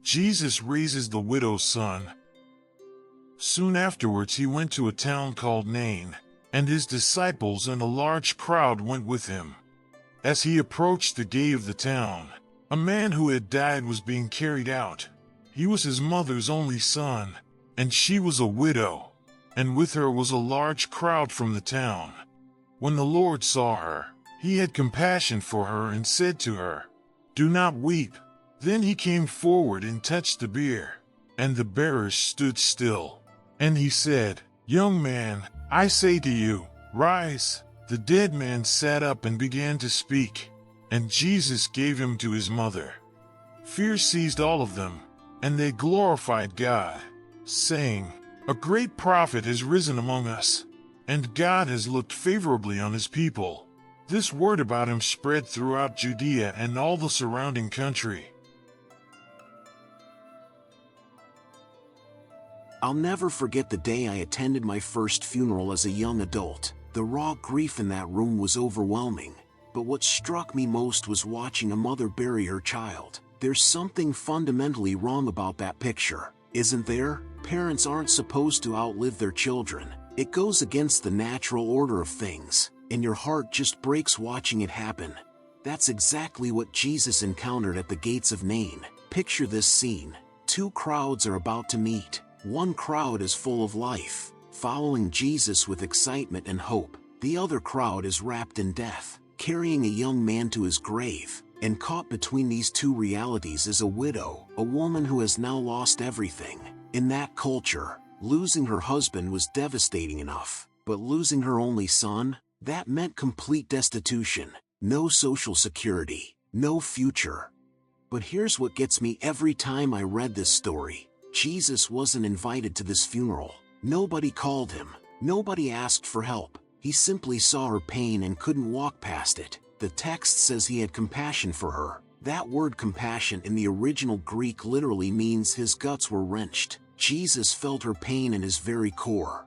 Jesus raises the widow's son. Soon afterwards he went to a town called Nain, and his disciples and a large crowd went with him. As he approached the gate of the town, a man who had died was being carried out. He was his mother's only son, and she was a widow, and with her was a large crowd from the town. When the Lord saw her, he had compassion for her and said to her, "Do not weep." Then he came forward and touched the bier, and the bearers stood still. And he said, "Young man, I say to you, rise." The dead man sat up and began to speak, and Jesus gave him to his mother. Fear seized all of them, and they glorified God, saying, "A great prophet has risen among us, and God has looked favorably on his people." This word about him spread throughout Judea and all the surrounding country. I'll never forget the day I attended my first funeral as a young adult. The raw grief in that room was overwhelming, but what struck me most was watching a mother bury her child. There's something fundamentally wrong about that picture, isn't there? Parents aren't supposed to outlive their children. It goes against the natural order of things, and your heart just breaks watching it happen. That's exactly what Jesus encountered at the gates of Nain. Picture this scene. Two crowds are about to meet. One crowd is full of life, following Jesus with excitement and hope. The other crowd is wrapped in death, carrying a young man to his grave. And caught between these two realities is a widow, a woman who has now lost everything. In that culture, losing her husband was devastating enough, but losing her only son, that meant complete destitution, no social security, no future. But here's what gets me every time I read this story. Jesus wasn't invited to this funeral. Nobody called him. Nobody asked for help. He simply saw her pain and couldn't walk past it. The text says he had compassion for her. That word compassion in the original Greek literally means his guts were wrenched. Jesus felt her pain in his very core.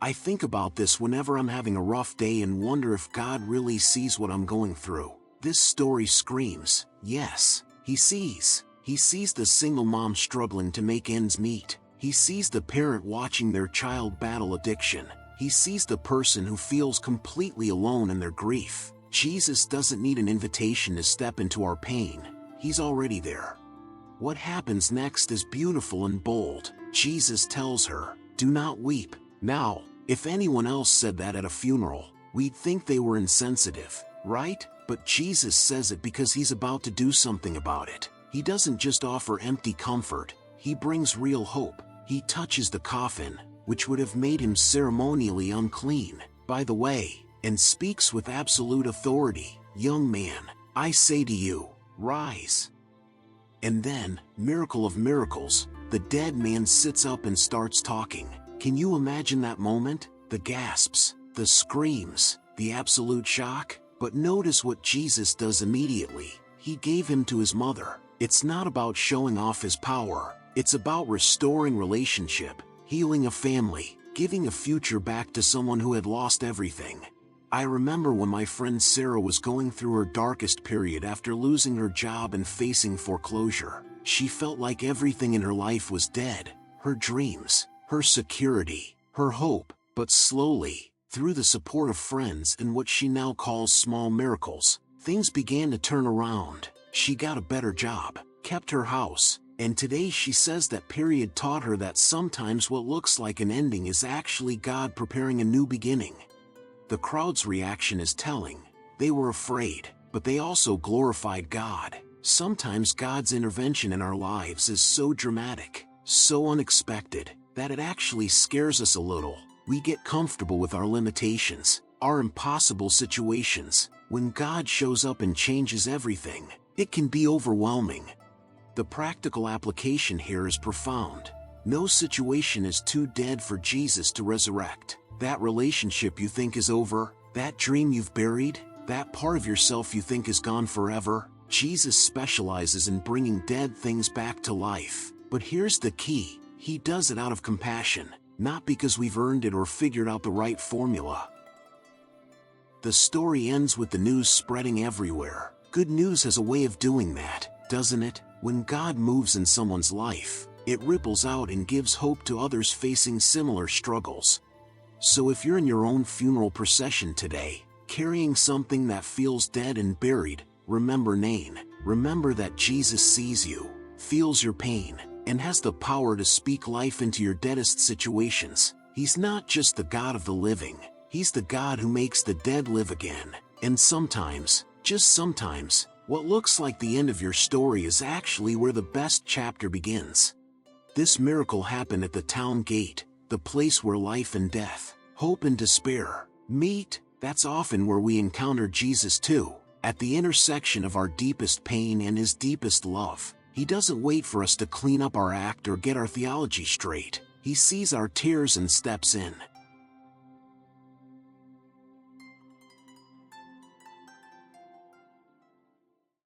I think about this whenever I'm having a rough day and wonder if God really sees what I'm going through. This story screams, yes, he sees. He sees the single mom struggling to make ends meet. He sees the parent watching their child battle addiction. He sees the person who feels completely alone in their grief. Jesus doesn't need an invitation to step into our pain. He's already there. What happens next is beautiful and bold. Jesus tells her, "Do not weep." Now, if anyone else said that at a funeral, we'd think they were insensitive, right? But Jesus says it because he's about to do something about it. He doesn't just offer empty comfort, he brings real hope. He touches the coffin, which would have made him ceremonially unclean, by the way, and speaks with absolute authority. "Young man, I say to you, rise." And then, miracle of miracles, the dead man sits up and starts talking. Can you imagine that moment? The gasps, the screams, the absolute shock? But notice what Jesus does immediately. He gave him to his mother. It's not about showing off his power. It's about restoring relationship, healing a family, giving a future back to someone who had lost everything. I remember when my friend Sarah was going through her darkest period after losing her job and facing foreclosure. She felt like everything in her life was dead. Her dreams, her security, her hope. But slowly, through the support of friends and what she now calls small miracles, things began to turn around. She got a better job, kept her house, and today she says that period taught her that sometimes what looks like an ending is actually God preparing a new beginning. The crowd's reaction is telling. They were afraid, but they also glorified God. Sometimes God's intervention in our lives is so dramatic, so unexpected, that it actually scares us a little. We get comfortable with our limitations, our impossible situations. When God shows up and changes everything, it can be overwhelming. The practical application here is profound. No situation is too dead for Jesus to resurrect. That relationship you think is over, that dream you've buried, that part of yourself you think is gone forever, Jesus specializes in bringing dead things back to life. But here's the key, he does it out of compassion, not because we've earned it or figured out the right formula. The story ends with the news spreading everywhere. Good news has a way of doing that. doesn't it? When God moves in someone's life, it ripples out and gives hope to others facing similar struggles. So if you're in your own funeral procession today, carrying something that feels dead and buried, remember Nain. Remember that Jesus sees you, feels your pain, and has the power to speak life into your deadest situations. He's not just the God of the living, He's the God who makes the dead live again. And sometimes, just sometimes, what looks like the end of your story is actually where the best chapter begins. This miracle happened at the town gate, the place where life and death, hope and despair meet. That's often where we encounter Jesus too, at the intersection of our deepest pain and His deepest love. He doesn't wait for us to clean up our act or get our theology straight. He sees our tears and steps in.